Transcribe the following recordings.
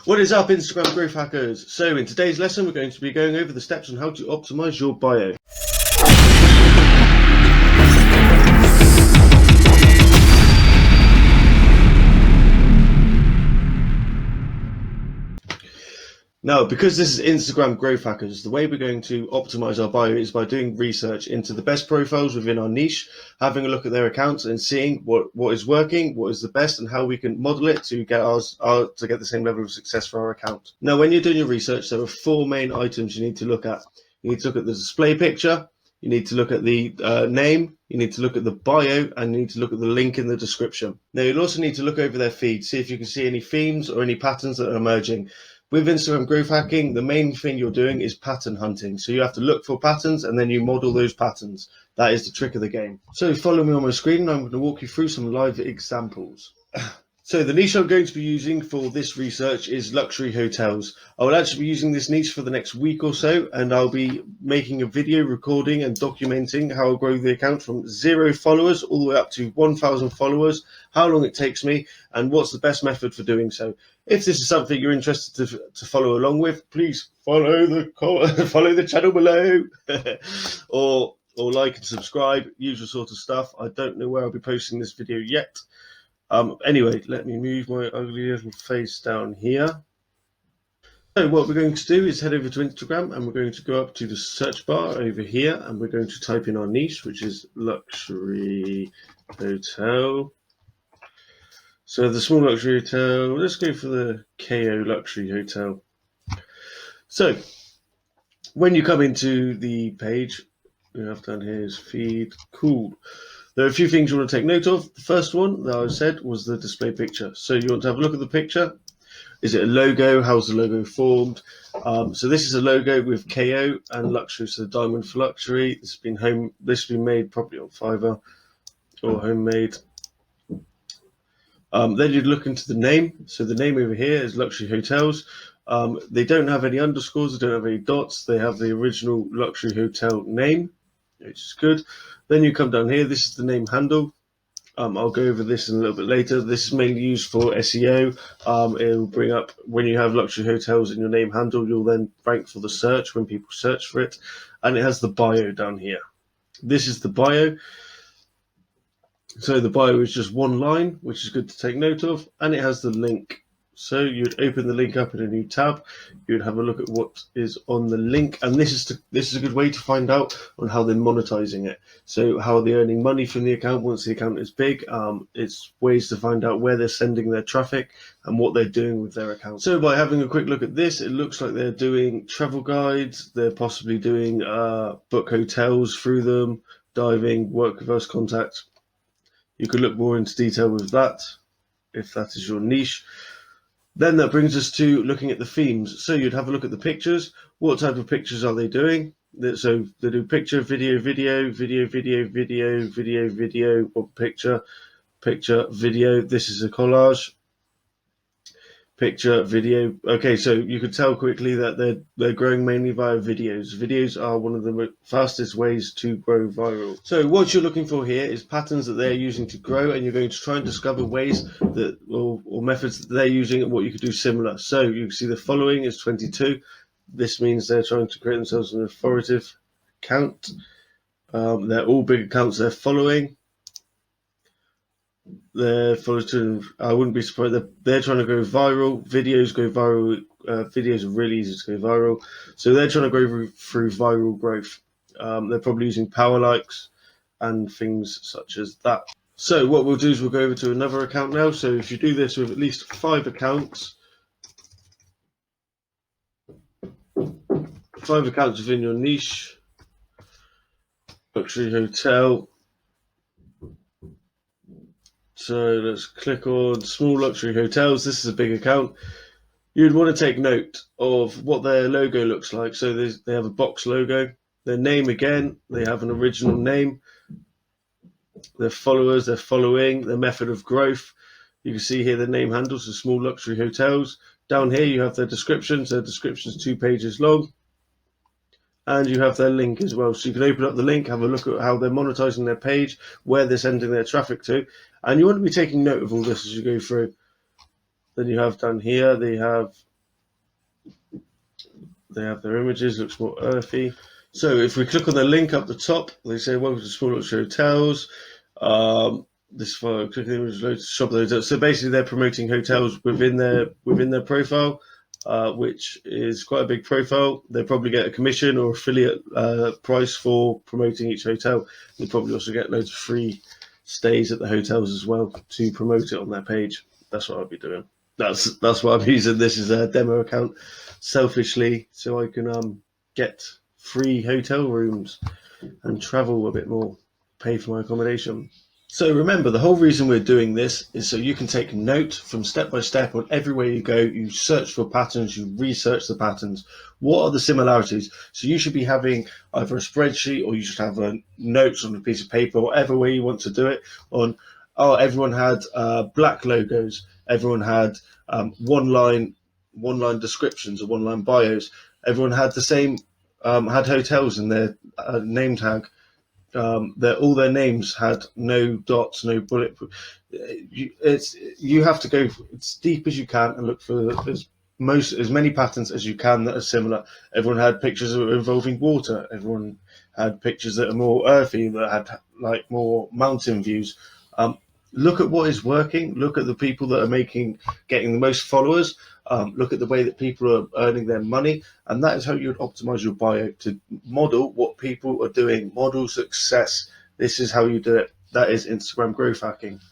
What is up, Instagram growth hackers? So in today's lesson we're going to be going over the steps on how to optimize your bio. Now, because this is Instagram growth hackers, the way we're going to optimize our bio is by doing research into the best profiles within our niche, having a look at their accounts and seeing what is working, what is the best, and how we can model it to get to get the same level of success for our account. Now, when you're doing your research, there are four main items you need to look at. You need to look at the display picture, you need to look at the name, you need to look at the bio, and you need to look at the link in the description. Now, you'll also need to look over their feed, see if you can see any themes or any patterns that are emerging. With Instagram growth hacking, the main thing you're doing is pattern hunting. So you have to look for patterns and then you model those patterns. That is the trick of the game. So follow me on my screen and I'm going to walk you through some live examples. So the niche I'm going to be using for this research is luxury hotels. I will actually be using this niche for the next week or so, and I'll be making a video recording and documenting how I'll grow the account from 0 followers all the way up to 1,000 followers, how long it takes me, and what's the best method for doing so. If this is something you're interested to follow along with, please follow the channel below or like and subscribe, usual sort of stuff. I don't know where I'll be posting this video yet. Anyway, let me move my ugly little face down here. So what we're going to do is head over to Instagram and we're going to go up to the search bar over here and we're going to type in our niche, which is luxury hotel. So the small luxury hotel, let's go for the KO luxury hotel. So when you come into the page, we have down here is feed, cool. There are a few things you want to take note of. The first one that I said was the display picture. So you want to have a look at the picture. Is it a logo? How's the logo formed? So this is a logo with KO and luxury, so diamond for luxury. This has been made probably on Fiverr or homemade. Then you'd look into the name. So the name over here is luxury hotels. They don't have any underscores, they don't have any dots. They have the original luxury hotel name, which is good. Then you come down here, this is the name handle. I'll go over this in a little bit later. This is mainly used for SEO. It will bring up, when you have luxury hotels in your name handle, you'll then rank for the search when people search for it. And it has the bio down here. This is the bio. So the bio is just one line, which is good to take note of. And it has the link. So you'd open the link up in a new tab. You'd have a look at what is on the link, and this is a good way to find out on how they're monetizing it. So how are they earning money from the account once the account is big? It's ways to find out where they're sending their traffic and what they're doing with their account. So by having a quick look at this, it looks like they're doing travel guides. They're possibly doing book hotels through them, diving, work with us, contact. You could look more into detail with that if that is your niche. Then that brings us to looking at the themes. So you'd have a look at the pictures. What type of pictures are they doing? So they do picture, video, video, video, video, video, video, video, one picture, picture, video. This is a collage. Picture, video. Okay, so you could tell quickly that they're growing mainly via videos. Videos are one of the fastest ways to grow viral. So what you're looking for here is patterns that they're using to grow, and you're going to try and discover ways that or methods that they're using and what you could do similar. So you can see the following is 22. This means they're trying to create themselves an authoritative account. They're all big accounts they're following. I wouldn't be surprised. They're trying to go viral. Videos go viral. Videos are really easy to go viral. So they're trying to go through viral growth. They're probably using power likes and things such as that. So what we'll do is we'll go over to another account now. So if you do this with at least 5 accounts, 5 accounts within your niche, luxury hotel. So let's click on small luxury hotels. This is a big account. You'd want to take note of what their logo looks like. So they have a box logo. Their name again, they have an original name. Their followers, they're following, their method of growth. You can see here the name handles, the small luxury hotels. Down here you have their descriptions. Their description's 2 pages long. And you have their link as well. So you can open up the link, have a look at how they're monetizing their page, where they're sending their traffic to. And you want to be taking note of all this as you go through. Then you have down here, they have They have their images, looks more earthy. So if we click on the link up the top, they say welcome to Small Luxury Hotels. This photo, click the image, load to shop those. So basically, they're promoting hotels within their profile, which is quite a big profile. They probably get a commission or affiliate price for promoting each hotel. They probably also get loads of free stays at the hotels as well to promote it on their page. That's what I'd be doing. That's what I'm using. This is a demo account selfishly, so I can get free hotel rooms and travel a bit more, pay for my accommodation. So remember, the whole reason we're doing this is so you can take note from step by step on everywhere you go. You search for patterns, you research the patterns. What are the similarities? So you should be having either a spreadsheet or you should have notes on a piece of paper, whatever way you want to do it. On everyone had black logos. Everyone had one line descriptions or one line bios. Everyone had the same had hotels in their name tag. All their names had no dots, no bullet. You have to go as deep as you can and look for as many patterns as you can that are similar. Everyone had pictures involving water. Everyone had pictures that are more earthy, that had like more mountain views. Look at what is working. Look at the people that are getting the most followers. Look at the way that people are earning their money, and that is how you would optimize your bio to model what people are doing. Model success. This is how you do it. That is Instagram growth hacking.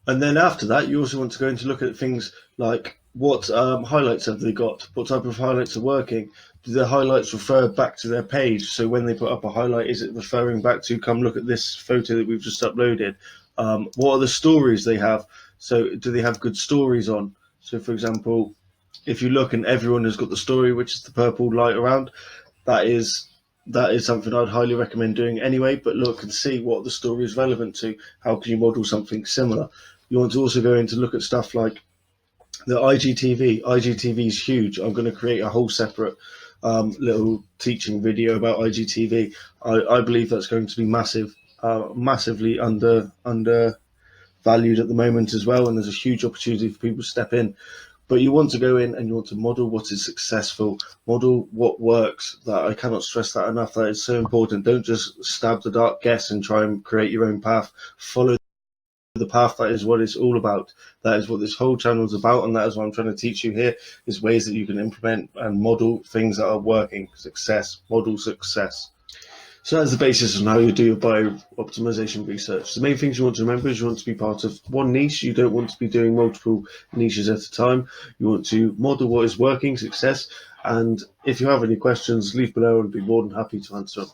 And then after that, you also want to go into look at things like what highlights have they got? What type of highlights are working? Do the highlights refer back to their page? So when they put up a highlight, is it referring back to come look at this photo that we've just uploaded? What are the stories they have? So do they have good stories on? So for example, if you look and everyone has got the story, which is the purple light around, that is something I'd highly recommend doing anyway. But look and see what the story is relevant to. How can you model something similar? You want to also go in to look at stuff like the IGTV. IGTV is huge. I'm going to create a whole separate little teaching video about IGTV. I believe that's going to be massively undervalued at the moment as well, and there's a huge opportunity for people to step in. But you want to go in and you want to model what is successful, model what works. That I cannot stress that enough. That is so important. Don't just stab the dark guess and try and create your own path. Follow the path. That is what it's all about. That is what this whole channel is about, and that is what I'm trying to teach you here, is ways that you can implement and model things that are working. Success, model success. So that's the basis on how you do your bio optimization research. The main things you want to remember is you want to be part of one niche. You don't want to be doing multiple niches at a time. You want to model what is working, success. And if you have any questions, leave below and I'd be more than happy to answer them.